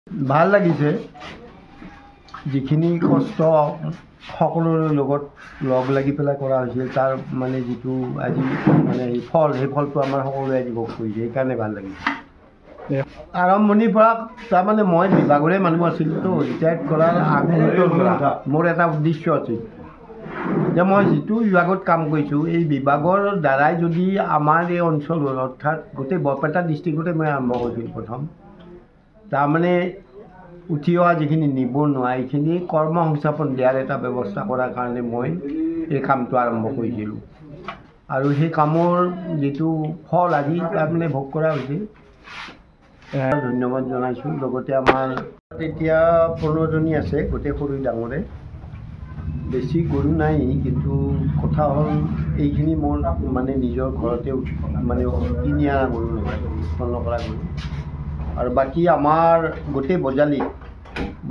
ভাল লাগিছে যিখিনি কষ্ট সকলোৰে লগত লগ লাগি পেলাই কৰা হৈছিল তাৰ মানে যিটো আজি মানে সেই ফলটো আমাৰ সকলোৱে আজি ভোগ কৰিছে সেইকাৰণে ভাল লাগিছে আৰম্ভণিৰ পৰা তাৰমানে মই বিভাগৰে মানুহ আছিলোঁতো ৰিটায়াৰ্ড কৰাৰ আগমুহূৰ্তৰ পৰা মোৰ এটা উদ্দেশ্য আছিল যে মই যিটো বিভাগত কাম কৰিছোঁ এই বিভাগৰ দ্বাৰাই যদি আমাৰ এই অঞ্চলৰ অৰ্থাৎ গোটেই বৰপেটা ডিষ্ট্ৰিক্টতে মই আৰম্ভ কৰিছিলোঁ প্ৰথম তাৰমানে উঠি অহা যিখিনি নিবনুৱা এইখিনি কৰ্ম সংস্থাপন দিয়াৰ এটা ব্যৱস্থা কৰাৰ কাৰণে মই এই কামটো আৰম্ভ কৰিছিলোঁ আৰু সেই কামৰ যিটো ফল আজি তাৰমানে ভোগ কৰা হৈছে ধন্যবাদ জনাইছোঁ লগতে আমাৰ এতিয়া 15জনী আছে গোটেই সৰু ডাঙৰে বেছি গৰু নাই কিন্তু কথা হ'ল এইখিনি মোৰ মানে নিজৰ ঘৰতে মানে কিনি অনা গৰু নহয় উৎপন্ন কৰা গৰু আৰু বাকী আমাৰ গোটেই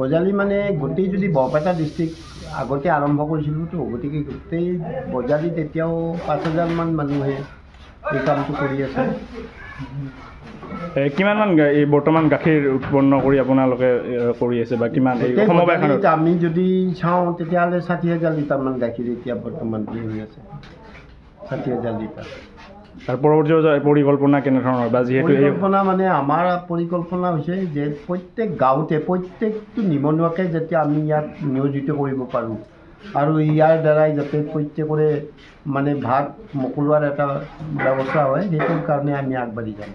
বজালি মানে গোটেই যদি বৰপেটা ডিষ্ট্ৰিক্ট আগতে আৰম্ভ কৰিছিলোঁতো গতিকে গোটেই বজালিত এতিয়াও 5,000মান মানুহে এই কামটো কৰি আছে কিমানমান এই বৰ্তমান গাখীৰ উৎপন্ন কৰি আপোনালোকে কৰি আছে বা কিমান সমবায়খনত আমি যদি চাওঁ তেতিয়াহ'লে 60,000 লিটাৰমান গাখীৰ এতিয়া বৰ্তমান হৈ আছে 60,000 লিটাৰ তাৰ পৰৱৰ্তী পৰিকল্পনা কেনেধৰণৰ বা যিহেতু পৰিকল্পনা মানে আমাৰ পৰিকল্পনা হৈছে যে প্ৰত্যেক গাঁৱতে প্ৰত্যেকটো নিবনুৱাকে যাতে আমি ইয়াত নিয়োজিত কৰিব পাৰোঁ আৰু ইয়াৰ দ্বাৰাই যাতে প্ৰত্যেকৰে মানে ভাত মোকলোৱাৰ এটা ব্যৱস্থা হয় সেইটোৰ কাৰণে আমি আগবাঢ়ি যাম